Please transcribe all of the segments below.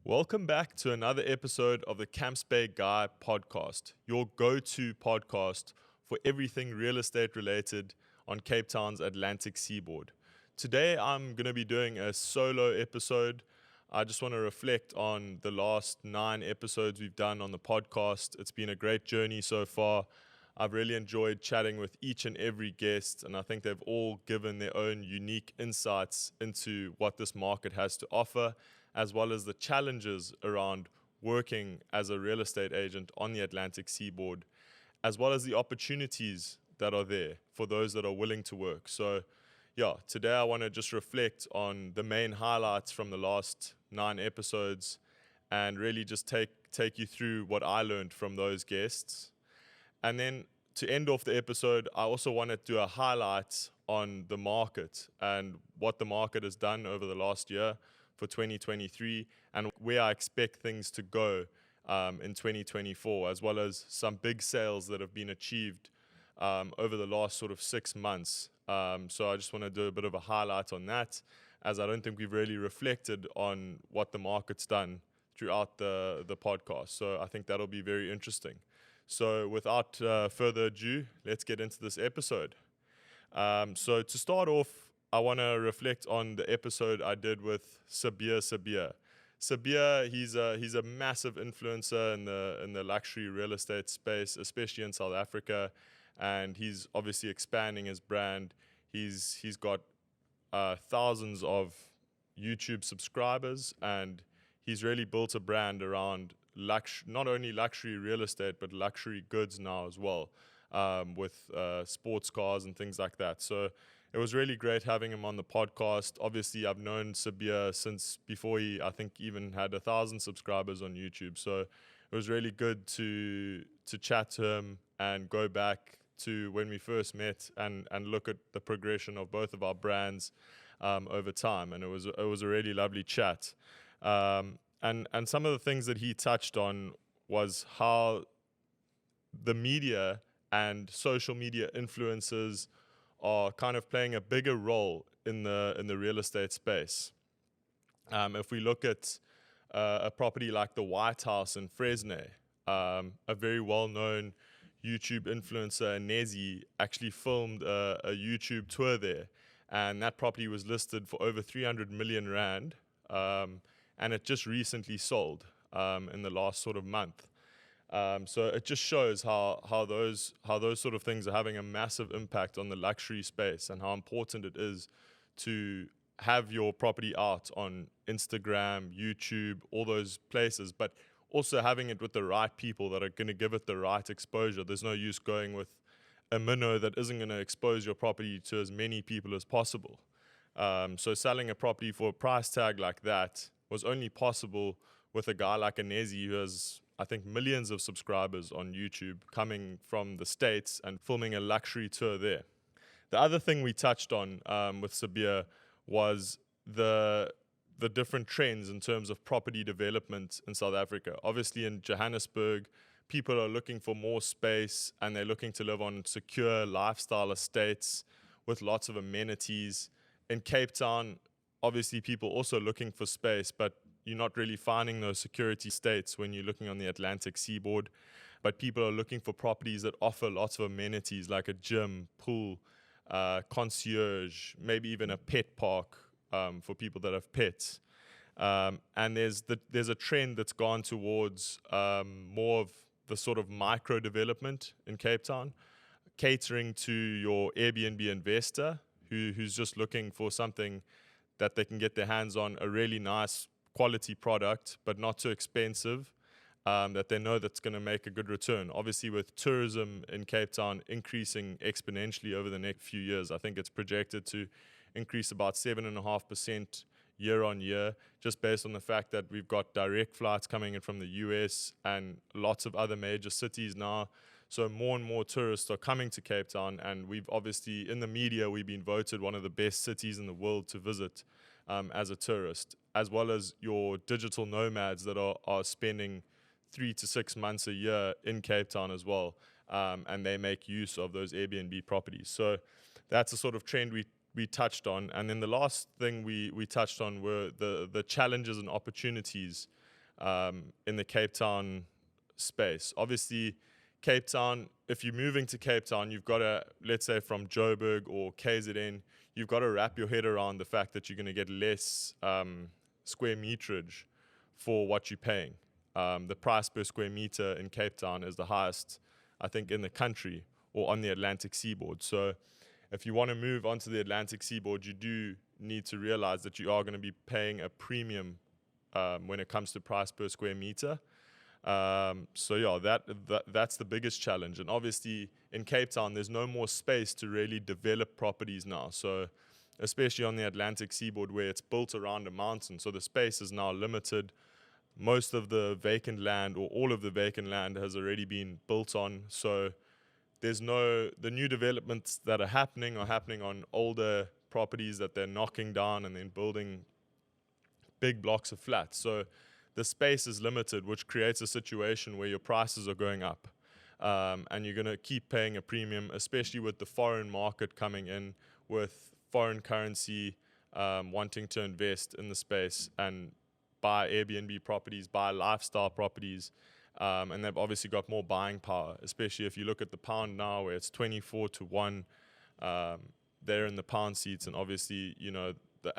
Welcome back to another episode of the Camps Bay Guy podcast, your go-to podcast for everything real estate related on Cape Town's Atlantic seaboard. Today I'm going to be doing a solo episode. I just want to reflect on the last 9 episodes we've done on the podcast. It's been a great journey so far. I've really enjoyed chatting with each and every guest, and I think they've all given their own unique insights into what this market has to offer, as well as the challenges around working as a real estate agent on the Atlantic seaboard, as well as the opportunities that are there for those that are willing to work. So, today I want to just reflect on the main highlights from the last 9 episodes and really just take you through what I learned from those guests. And then to end off the episode, I also want to do a highlight on the market and what the market has done over the last year for 2023 and where I expect things to go in 2024, as well as some big sales that have been achieved over the last sort of 6 months. So I just want to do a bit of a highlight on that, as I don't think we've really reflected on what the market's done throughout the podcast. So I think that'll be very interesting. So without further ado, let's get into this episode. So to start off, I want to reflect on the episode I did with Sabir. Sabir, he's a massive influencer in the luxury real estate space, especially in South Africa, and he's obviously expanding his brand. He's got thousands of YouTube subscribers, and he's really built a brand around not only luxury real estate, but luxury goods now as well, with sports cars and things like that. So it was really great having him on the podcast. Obviously, I've known Sabir since before he, I think, even had 1,000 subscribers on YouTube. So it was really good to chat to him and go back to when we first met and look at the progression of both of our brands over time. And it was a really lovely chat. And some of the things that he touched on was how the media and social media influencers are kind of playing a bigger role in the real estate space. If we look at a property like the White House in Fresno, a very well-known YouTube influencer, Nezi, actually filmed a YouTube tour there, and that property was listed for over 300 million rand, and it just recently sold in the last sort of month. So it just shows how those sort of things are having a massive impact on the luxury space, and how important it is to have your property out on Instagram, YouTube, all those places, but also having it with the right people that are going to give it the right exposure. There's no use going with a minnow that isn't going to expose your property to as many people as possible. So selling a property for a price tag like that was only possible with a guy like Anezi, who has, I think, millions of subscribers on YouTube, coming from the States and filming a luxury tour there. The other thing we touched on with Sabir was the different trends in terms of property development in South Africa. Obviously in Johannesburg, people are looking for more space, and they're looking to live on secure lifestyle estates with lots of amenities. In Cape Town, obviously people also looking for space, but you're not really finding those security estates when you're looking on the Atlantic seaboard. But people are looking for properties that offer lots of amenities like a gym, pool, concierge, maybe even a pet park for people that have pets. And there's a trend that's gone towards more of the sort of micro development in Cape Town, catering to your Airbnb investor who's just looking for something that they can get their hands on, a really nice quality product, but not too expensive, that they know that's going to make a good return. Obviously, with tourism in Cape Town increasing exponentially over the next few years, I think it's projected to increase about 7.5% year on year, just based on the fact that we've got direct flights coming in from the US and lots of other major cities now. So more and more tourists are coming to Cape Town, and we've obviously, in the media, we've been voted one of the best cities in the world to visit as a tourist, as well as your digital nomads that are spending 3 to 6 months a year in Cape Town as well, and they make use of those Airbnb properties. So that's a sort of trend we touched on. And then the last thing we touched on were the challenges and opportunities in the Cape Town space. Obviously, Cape Town, if you're moving to Cape Town, you've got to, let's say from Joburg or KZN, you've got to wrap your head around the fact that you're going to get less square meterage for what you're paying. The price per square meter in Cape Town is the highest, I think, in the country or on the Atlantic seaboard. So if you want to move onto the Atlantic seaboard, you do need to realize that you are going to be paying a premium when it comes to price per square meter. That's the biggest challenge. And obviously in Cape Town, there's no more space to really develop properties now. So especially on the Atlantic seaboard where it's built around a mountain, so the space is now limited. Most of the vacant land or all of the vacant land has already been built on. So the new developments that are happening on older properties that they're knocking down and then building big blocks of flats. So the space is limited, which creates a situation where your prices are going up. And you're going to keep paying a premium, especially with the foreign market coming in with foreign currency wanting to invest in the space and buy Airbnb properties, buy lifestyle properties, and they've obviously got more buying power, especially if you look at the pound now where it's 24-1. They're in the pound seats, and obviously,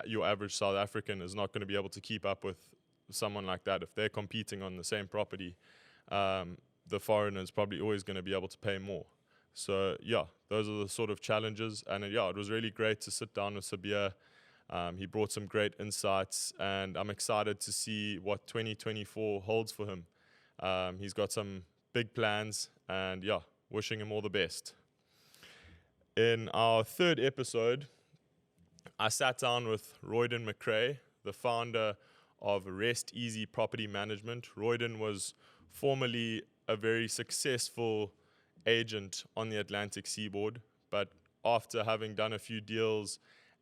your average South African is not going to be able to keep up with someone like that. If they're competing on the same property, the foreigner is probably always going to be able to pay more. So, those are the sort of challenges. And it was really great to sit down with Sabir. He brought some great insights, and I'm excited to see what 2024 holds for him. He's got some big plans, and wishing him all the best. In our third episode, I sat down with Royden McRae, the founder of Rest Easy Property Management. Royden was formerly a very successful agent on the Atlantic seaboard, but after having done a few deals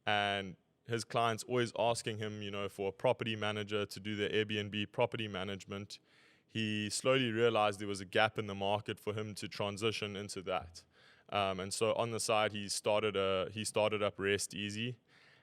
and his clients always asking him, for a property manager to do their Airbnb property management, he slowly realized there was a gap in the market for him to transition into that. And so on the side, he started up Rest Easy,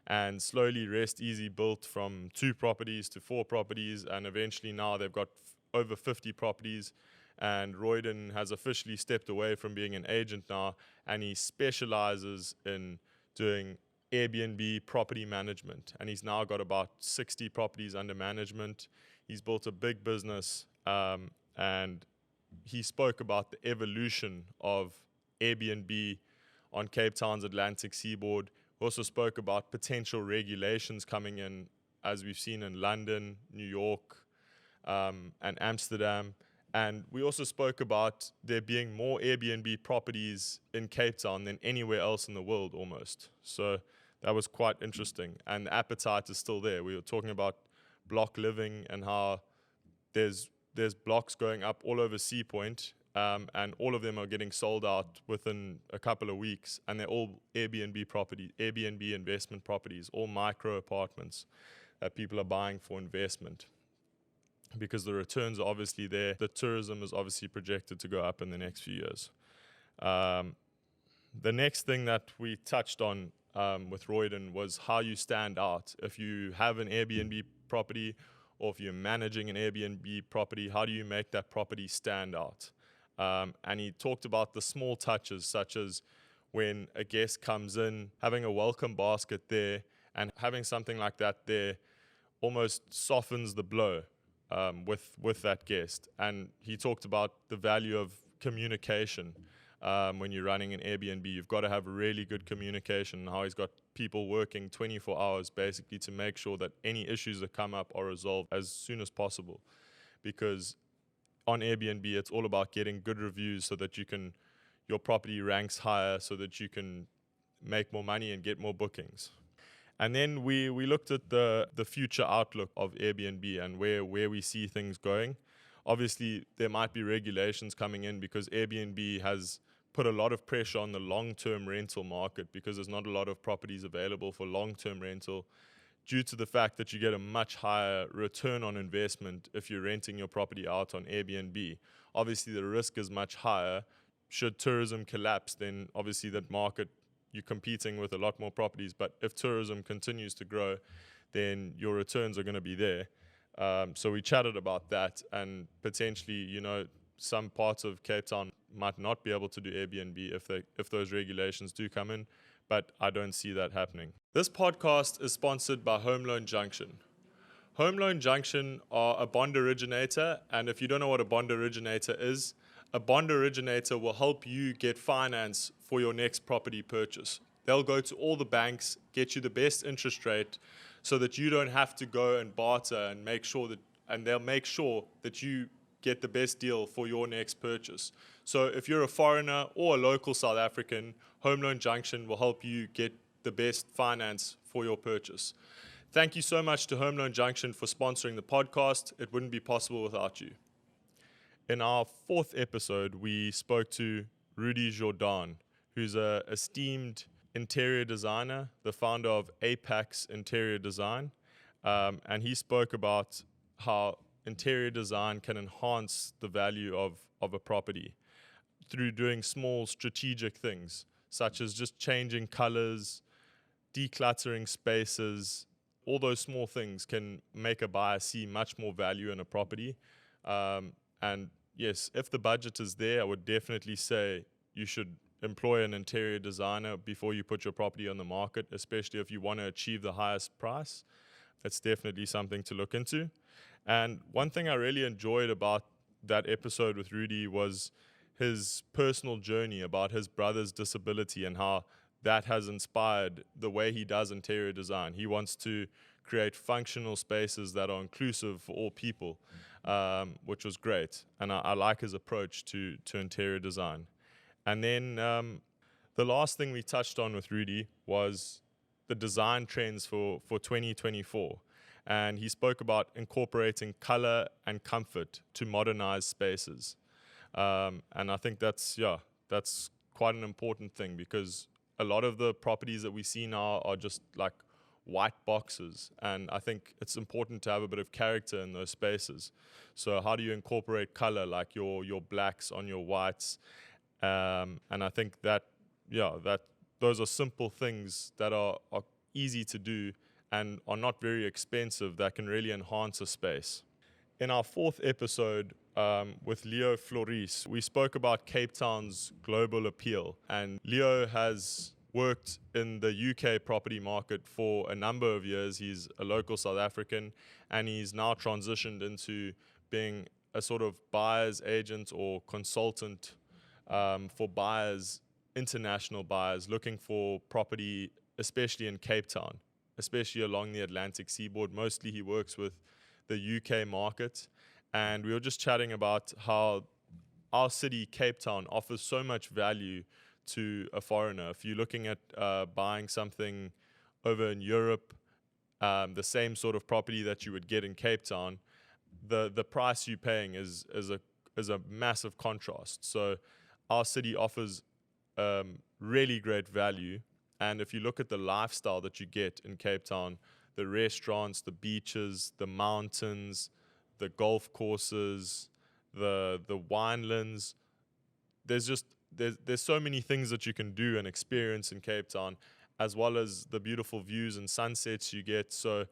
and slowly Rest Easy built from 2 properties to 4 properties, and eventually now they've got over 50 properties. And Royden has officially stepped away from being an agent now, and he specializes in doing Airbnb property management, and he's now got about 60 properties under management. He's built a big business, and he spoke about the evolution of Airbnb on Cape Town's Atlantic seaboard. We also spoke about potential regulations coming in, as we've seen in London, New York, and Amsterdam. And we also spoke about there being more Airbnb properties in Cape Town than anywhere else in the world almost. So that was quite interesting. And the appetite is still there. We were talking about block living and how there's blocks going up all over Sea Point, and all of them are getting sold out within a couple of weeks. And they're all Airbnb properties, Airbnb investment properties, all micro apartments that people are buying for investment, because the returns are obviously there. The tourism is obviously projected to go up in the next few years. The next thing that we touched on with Royden was how you stand out. If you have an Airbnb property, or if you're managing an Airbnb property, how do you make that property stand out? And he talked about the small touches, such as when a guest comes in, having a welcome basket there, and having something like that there almost softens the blow with that guest. And he talked about the value of communication. When you're running an Airbnb, you've got to have really good communication, how he's got people working 24 hours basically to make sure that any issues that come up are resolved as soon as possible. Because on Airbnb, it's all about getting good reviews so that your property ranks higher, so that you can make more money and get more bookings. And then we looked at the future outlook of Airbnb and where we see things going. Obviously, there might be regulations coming in because Airbnb has put a lot of pressure on the long-term rental market, because there's not a lot of properties available for long-term rental, due to the fact that you get a much higher return on investment if you're renting your property out on Airbnb. Obviously, the risk is much higher. Should tourism collapse, then obviously that market, you're competing with a lot more properties. But if tourism continues to grow, then your returns are going to be there. So we chatted about that, and potentially, some parts of Cape Town might not be able to do Airbnb if those regulations do come in, but I don't see that happening. This podcast is sponsored by Home Loan Junction. Home Loan Junction are a bond originator, and if you don't know what a bond originator is, a bond originator will help you get finance for your next property purchase. They'll go to all the banks, get you the best interest rate so that you don't have to go and barter and they'll make sure that you get the best deal for your next purchase. So if you're a foreigner or a local South African, Home Loan Junction will help you get the best finance for your purchase. Thank you so much to Home Loan Junction for sponsoring the podcast. It wouldn't be possible without you. In our fourth episode, we spoke to Rudy Jordan, who's an esteemed interior designer, the founder of Apex Interior Design, and he spoke about how interior design can enhance the value of a property through doing small strategic things, such as just changing colors, decluttering spaces. All those small things can make a buyer see much more value in a property. And yes, if the budget is there, I would definitely say you should employ an interior designer before you put your property on the market, especially if you want to achieve the highest price. It's definitely something to look into. And one thing I really enjoyed about that episode with Rudy was his personal journey about his brother's disability and how that has inspired the way he does interior design. He wants to create functional spaces that are inclusive for all people, which was great. And I like his approach to interior design. And then the last thing we touched on with Rudy was the design trends for 2024. And he spoke about incorporating color and comfort to modernize spaces. And I think that's quite an important thing, because a lot of the properties that we see now are just like white boxes. And I think it's important to have a bit of character in those spaces. So how do you incorporate color, like your blacks on your whites? And I think that those are simple things that are easy to do and are not very expensive, that can really enhance a space. In our fourth episode with Leo Floris, we spoke about Cape Town's global appeal. And Leo has worked in the UK property market for a number of years. He's a local South African, and he's now transitioned into being a sort of buyer's agent or consultant for buyers, international buyers looking for property, especially in Cape Town, especially along the Atlantic seaboard. Mostly he works with the UK market. And we were just chatting about how our city, Cape Town, offers so much value to a foreigner. If you're looking at buying something over in Europe, the same sort of property that you would get in Cape Town, the price you're paying is a massive contrast. So our city offers really great value. And if you look at the lifestyle that you get in Cape Town, the restaurants, the beaches, the mountains, the golf courses, the winelands, there's so many things that you can do and experience in Cape Town, as well as the beautiful views and sunsets you get. So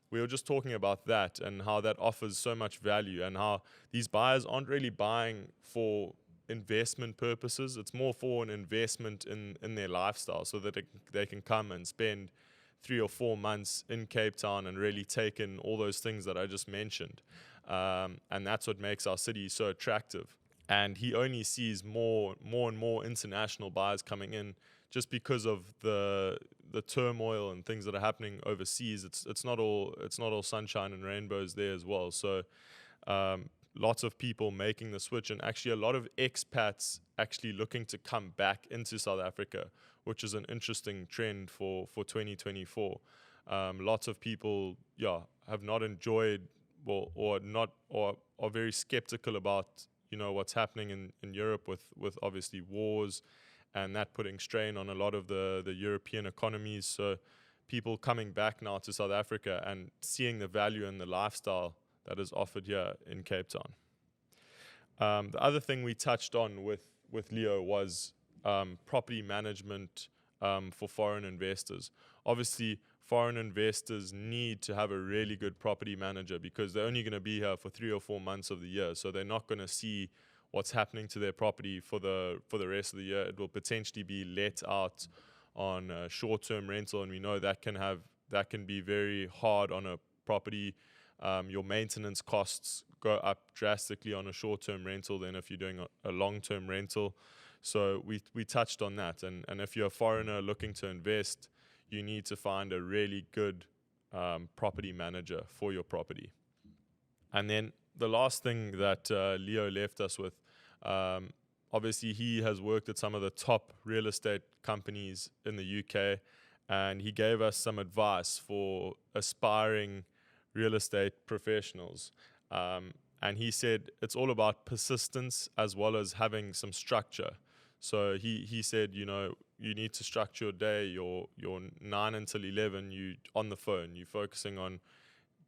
we were just talking about that and how that offers so much value, and how these buyers aren't really buying for investment purposes. It's more for an investment in their lifestyle, so that they can come and spend 3 or 4 months in Cape Town and really take in all those things that I just mentioned. And that's what makes our city so attractive. And he only sees more and more international buyers coming in, just because of the turmoil and things that are happening overseas. It's not all sunshine and rainbows there as well. So lots of people making the switch, and actually a lot of expats actually looking to come back into South Africa, which is an interesting trend for 2024. Lots of people have not enjoyed or are very skeptical about what's happening in Europe with obviously wars, and that putting strain on a lot of the European economies. So people coming back now to South Africa and seeing the value in the lifestyle that is offered here in Cape Town. The other thing we touched on with Leo was property management for foreign investors. Obviously, foreign investors need to have a really good property manager because they're only going to be here for 3 or 4 months of the year. So they're not going to see what's happening to their property for the rest of the year. It will potentially be let out on short-term rental, and we know that can be very hard on a property. Your maintenance costs go up drastically on a short-term rental than if you're doing a long-term rental. So we touched on that, and if you're a foreigner looking to invest, you need to find a really good property manager for your property. And then the last thing that Leo left us with, obviously he has worked at some of the top real estate companies in the UK, and he gave us some advice for aspiring real estate professionals. And he said it's all about persistence as well as having some structure. So he said, you need to structure your day, your 9 until 11, you on the phone, you're focusing on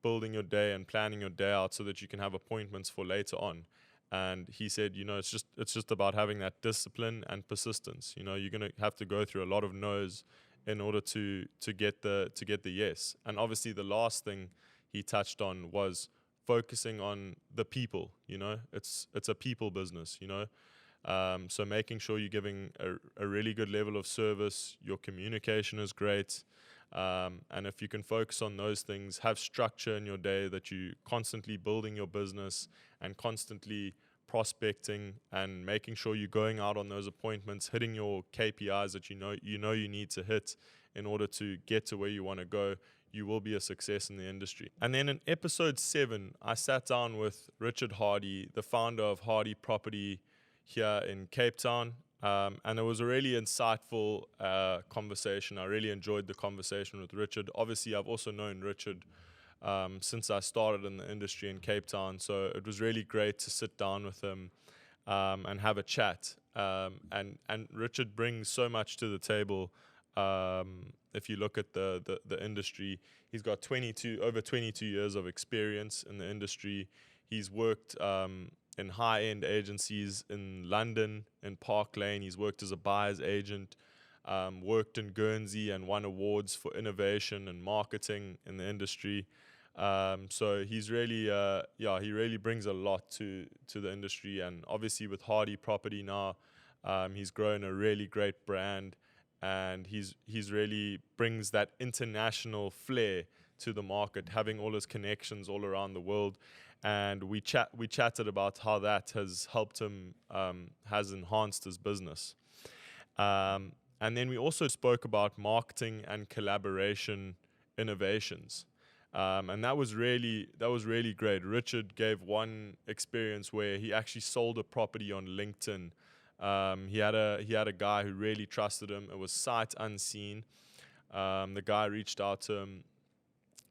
building your day and planning your day out so that you can have appointments for later on. And he said, it's just about having that discipline and persistence. You're going to have to go through a lot of no's in order to get the yes. And obviously the last thing he touched on was focusing on the people. It's a people business. So making sure you're giving a really good level of service, your communication is great, and if you can focus on those things, have structure in your day, that you constantly building your business and constantly prospecting and making sure you're going out on those appointments, hitting your KPIs that you need to hit in order to get to where you want to go, you will be a success in the industry. And then in episode 7, I sat down with Richard Hardy, the founder of Hardy Property here in Cape Town, and it was a really insightful conversation. I really enjoyed the conversation with Richard. Obviously, I've also known Richard since I started in the industry in Cape Town, so it was really great to sit down with him and have a chat. And Richard brings so much to the table. If you look at the industry, he's got over 22 years of experience in the industry. He's worked in high-end agencies in London, in Park Lane. He's worked as a buyer's agent, worked in Guernsey and won awards for innovation and marketing in the industry. So he's really, he really brings a lot to the industry. And obviously with Hardy Property now, he's grown a really great brand, and he's really brings that international flair to the market, having all his connections all around the world. And we chatted about how that has helped him, has enhanced his business. And then we also spoke about marketing and collaboration innovations. And that was really great. Richard gave one experience where he actually sold a property on LinkedIn. He had a guy who really trusted him. It was sight unseen. The guy reached out to him,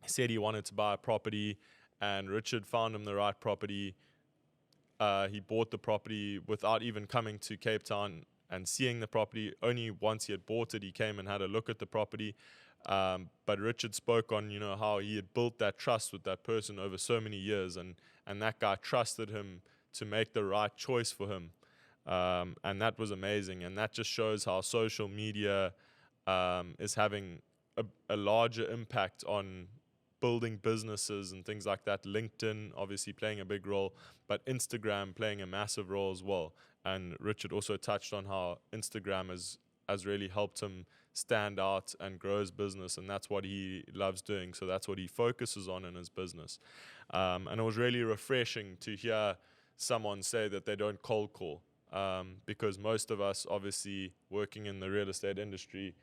said he wanted to buy a property, and Richard found him the right property. He bought the property without even coming to Cape Town and seeing the property. Only once he had bought it, he came and had a look at the property. But Richard spoke on, how he had built that trust with that person over so many years, and that guy trusted him to make the right choice for him. And that was amazing. And that just shows how social media is having a larger impact on building businesses and things like that. LinkedIn obviously playing a big role, but Instagram playing a massive role as well. And Richard also touched on how Instagram has really helped him stand out and grow his business, and that's what he loves doing. So that's what he focuses on in his business. And it was really refreshing to hear someone say that they don't cold call, because most of us, obviously working in the real estate industry,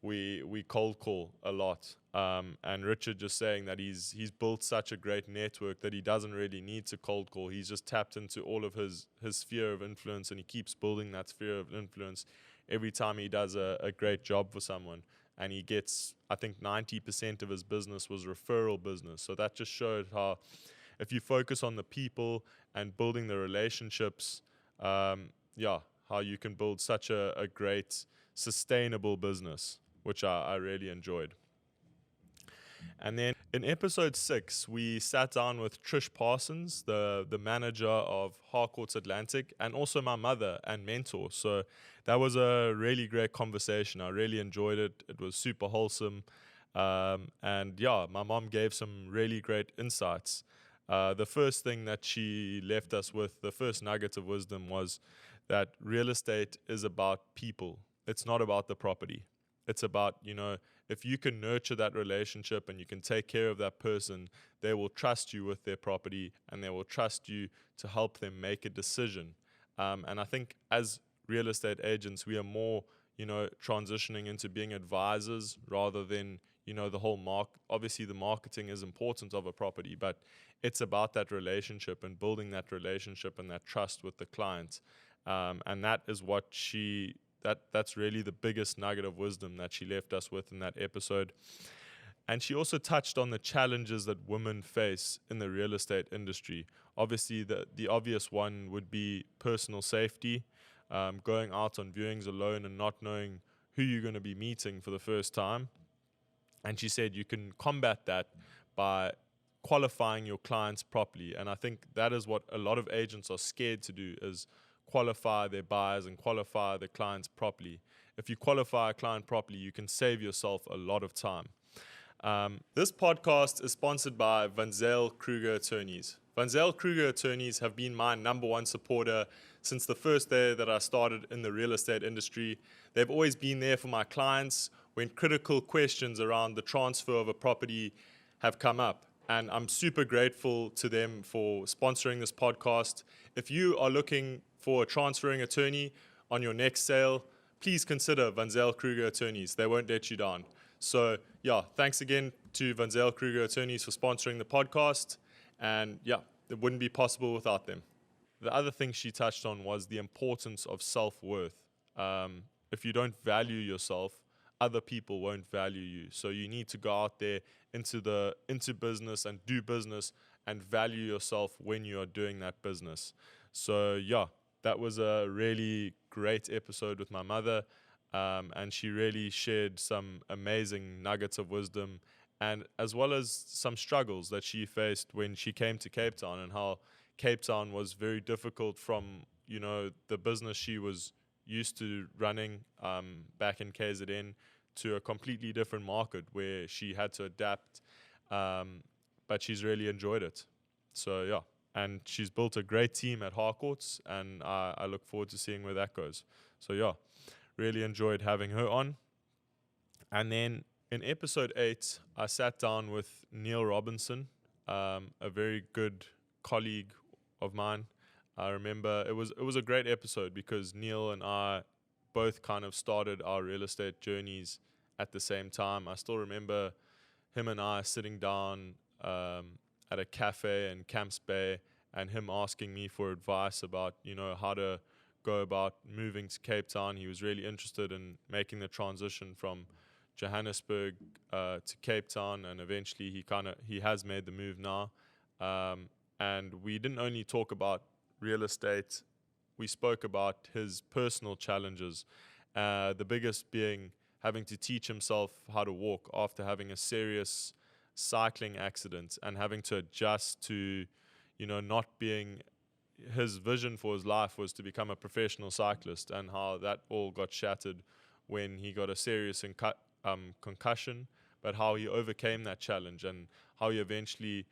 we cold call a lot. And Richard just saying that he's built such a great network that he doesn't really need to cold call. He's just tapped into all of his sphere of influence, and he keeps building that sphere of influence every time he does a great job for someone. And he gets, I think 90% of his business was referral business. So that just showed how if you focus on the people and building the relationships, how you can build such a great sustainable business, which I really enjoyed. And then in episode 6, we sat down with Trish Parsons, the manager of Harcourts Atlantic, and also my mother and mentor. So that was a really great conversation. I really enjoyed it. It was super wholesome. And yeah, my mom gave some really great insights. The first thing that she left us with, the first nugget of wisdom, was that real estate is about people. It's not about the property. It's about, if you can nurture that relationship and you can take care of that person, they will trust you with their property and they will trust you to help them make a decision. And I think as real estate agents, we are more, transitioning into being advisors rather than, the whole obviously the marketing is important of a property, but it's about that relationship and building that relationship and that trust with the client. And that is what that's really the biggest nugget of wisdom that she left us with in that episode. And she also touched on the challenges that women face in the real estate industry. Obviously, the obvious one would be personal safety, going out on viewings alone and not knowing who you're going to be meeting for the first time. And she said you can combat that by qualifying your clients properly. And I think that is what a lot of agents are scared to do, is qualify their buyers and qualify the clients properly. If you qualify a client properly, you can save yourself a lot of time. This podcast is sponsored by Van Zyl Kruger Attorneys. Van Zyl Kruger Attorneys have been my number one supporter since the first day that I started in the real estate industry. They've always been there for my clients when critical questions around the transfer of a property have come up. And I'm super grateful to them for sponsoring this podcast. If you are looking for a transferring attorney on your next sale, please consider Van Zyl Kruger Attorneys. They won't let you down. So, yeah, thanks again to Van Zyl Kruger Attorneys for sponsoring the podcast. And, yeah, it wouldn't be possible without them. The other thing she touched on was the importance of self-worth. If you don't value yourself, other people won't value you. So you need to go out there into business and do business and value yourself when you are doing that business. So, yeah, that was a really great episode with my mother. And she really shared some amazing nuggets of wisdom, and as well as some struggles that she faced when she came to Cape Town, and how Cape Town was very difficult from, the business she was used to running back in KZN to a completely different market where she had to adapt, but she's really enjoyed it. So, yeah. And she's built a great team at Harcourts, and I look forward to seeing where that goes. So, yeah. Really enjoyed having her on. And then in episode 8, I sat down with Neil Robinson, a very good colleague of mine. I remember it was a great episode because Neil and I both kind of started our real estate journeys at the same time. I still remember him and I sitting down at a cafe in Camps Bay, and him asking me for advice about, how to go about moving to Cape Town. He was really interested in making the transition from Johannesburg to Cape Town, and eventually he has made the move now. And we didn't only talk about real estate, we spoke about his personal challenges, the biggest being having to teach himself how to walk after having a serious cycling accident and having to adjust to, not being. His vision for his life was to become a professional cyclist, and how that all got shattered when he got a serious concussion, but how he overcame that challenge and how he eventually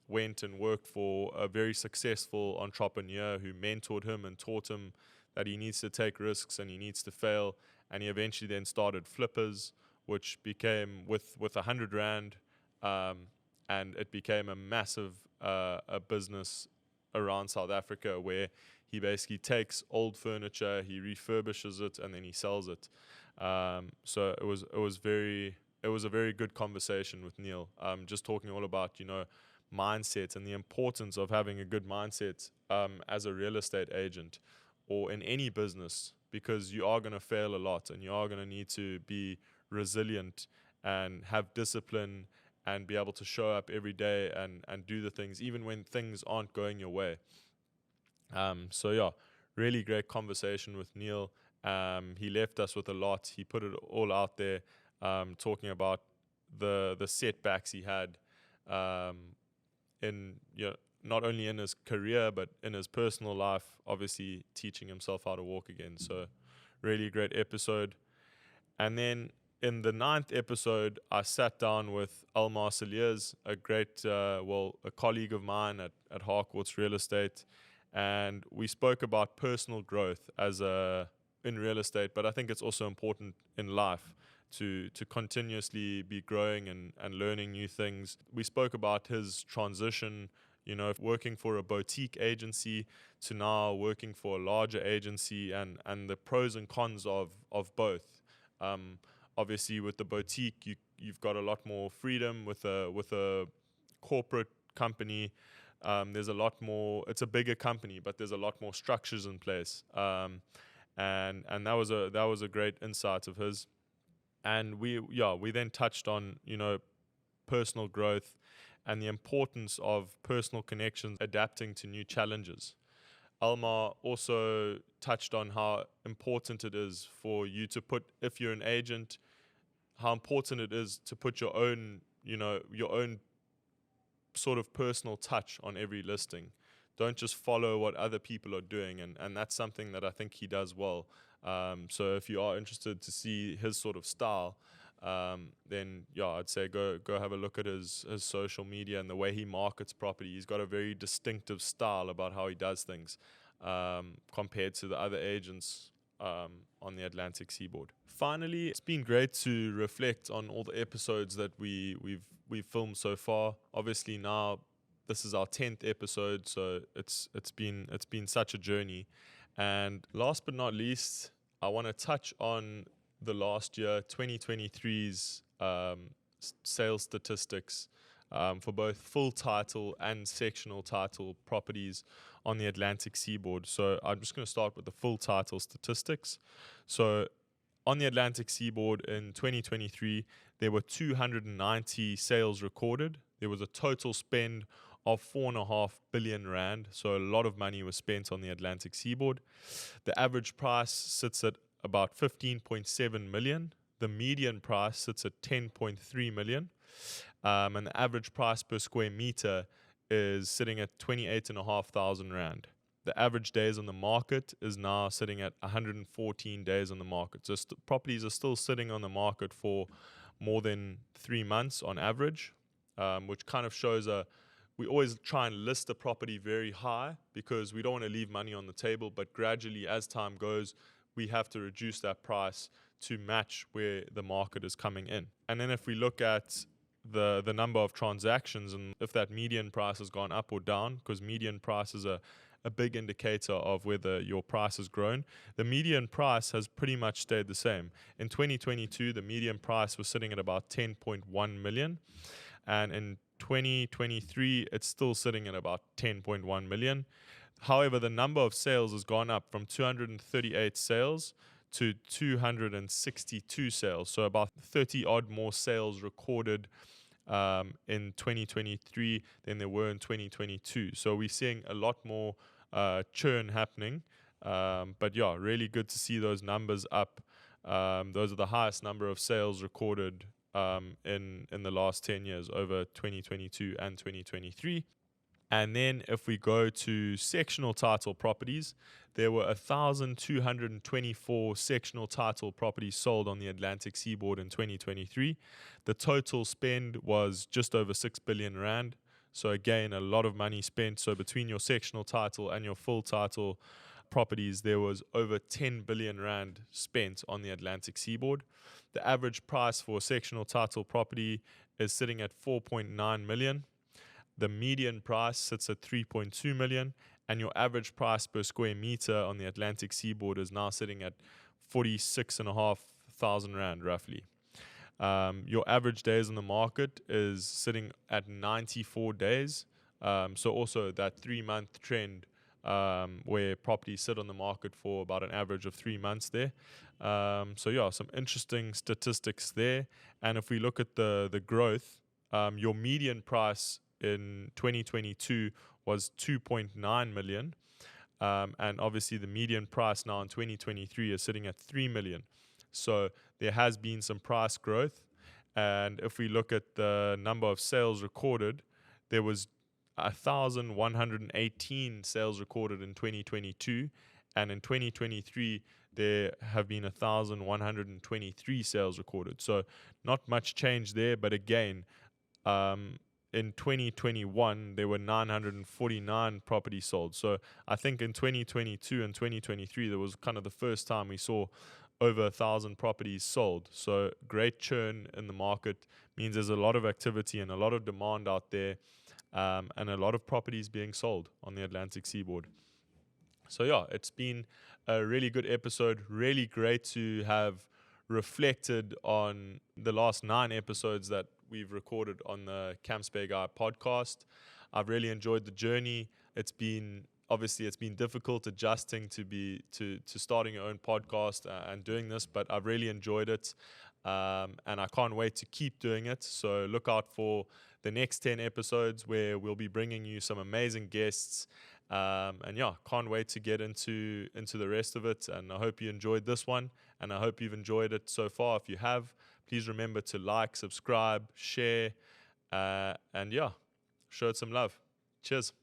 went and worked for a very successful entrepreneur who mentored him and taught him that he needs to take risks and he needs to fail. And he eventually then started Flippers, which became with 100 Rand, and it became a massive a business around South Africa, where he basically takes old furniture, he refurbishes it, and then he sells it. So it was a very good conversation with Neil. Just talking all about mindset and the importance of having a good mindset as a real estate agent or in any business, because you are going to fail a lot and you are going to need to be resilient and have discipline and be able to show up every day and do the things, even when things aren't going your way. So, yeah, really great conversation with Neil. He left us with a lot. He put it all out there, talking about the setbacks he had in not only in his career, but in his personal life, obviously teaching himself how to walk again. So, really great episode. And then in the ninth episode, I sat down with Almar Saliers, a great, a colleague of mine at Harcourt's Real Estate, and we spoke about personal growth in real estate, but I think it's also important in life to continuously be growing and learning new things. We spoke about his transition, working for a boutique agency to now working for a larger agency, and the pros and cons of both. Um, Obviously, with the boutique, you've got a lot more freedom. With a corporate company, there's a lot more. It's a bigger company, but there's a lot more structures in place. And that was a great insight of his. And we then touched on personal growth and the importance of personal connections adapting to new challenges. Almar also touched on how important it is for you to put, if you're an agent, how important it is to put your own sort of personal touch on every listing. Don't just follow what other people are doing, and that's something that I think he does well. So if you are interested to see his sort of style, then I'd say go have a look at his social media and the way he markets property. He's got a very distinctive style about how he does things, compared to the other agents on the Atlantic seaboard. Finally, it's been great to reflect on all the episodes that we've filmed so far. Obviously now this is our 10th episode, so it's been such a journey. And last but not least, I want to touch on the last year, 2023's sales statistics for both full title and sectional title properties on the Atlantic seaboard. So I'm just going to start with the full title statistics. So on the Atlantic seaboard in 2023, there were 290 sales recorded. There was a total spend of 4.5 billion rand. So a lot of money was spent on the Atlantic seaboard. The average price sits at about 15.7 million. The median price sits at 10.3 million. And the average price per square meter is sitting at 28,500 rand. The average days on the market is now sitting at 114 days on the market. So properties are still sitting on the market for more than 3 months on average, which kind of shows we always try and list the property very high because we don't want to leave money on the table, but gradually as time goes, we have to reduce that price to match where the market is coming in. And then if we look at the number of transactions and if that median price has gone up or down, because median price is a big indicator of whether your price has grown. The median price has pretty much stayed the same. In 2022, the median price was sitting at about 10.1 million. And in 2023, it's still sitting at about 10.1 million. However, the number of sales has gone up from 238 sales to 262 sales. So about 30 odd more sales recorded in 2023 than there were in 2022. So we're seeing a lot more churn happening. But really good to see those numbers up. Those are the highest number of sales recorded in the last 10 years, over 2022 and 2023. And then if we go to sectional title properties, there were 1,224 sectional title properties sold on the Atlantic seaboard in 2023. The total spend was just over 6 billion rand. So again, a lot of money spent. So between your sectional title and your full title properties, there was over 10 billion rand spent on the Atlantic seaboard. The average price for a sectional title property is sitting at 4.9 million. The median price sits at 3.2 million, and your average price per square meter on the Atlantic seaboard is now sitting at 46,500 rand roughly. Your average days on the market is sitting at 94 days. So also that 3-month trend where properties sit on the market for about an average of 3 months there. Some interesting statistics there. And if we look at the growth, your median price in 2022 was 2.9 million. And obviously the median price now in 2023 is sitting at 3 million. So there has been some price growth. And if we look at the number of sales recorded, there was 1,118 sales recorded in 2022. And in 2023, there have been 1,123 sales recorded. So not much change there, but again, in 2021, there were 949 properties sold. So I think in 2022 and 2023, there was kind of the first time we saw over 1,000 properties sold. So great churn in the market means there's a lot of activity and a lot of demand out there, and a lot of properties being sold on the Atlantic seaboard. So yeah, it's been a really good episode. Really great to have reflected on the last 9 episodes that we've recorded on the Camps Bay Guy podcast. I've really enjoyed the journey. It's been difficult adjusting to starting your own podcast and doing this, but I've really enjoyed it, and I can't wait to keep doing it. So look out for the next 10 episodes where we'll be bringing you some amazing guests. And yeah, can't wait to get into the rest of it. And I hope you enjoyed this one, and I hope you've enjoyed it so far. If you have, please remember to like, subscribe, share, and yeah, show it some love. Cheers.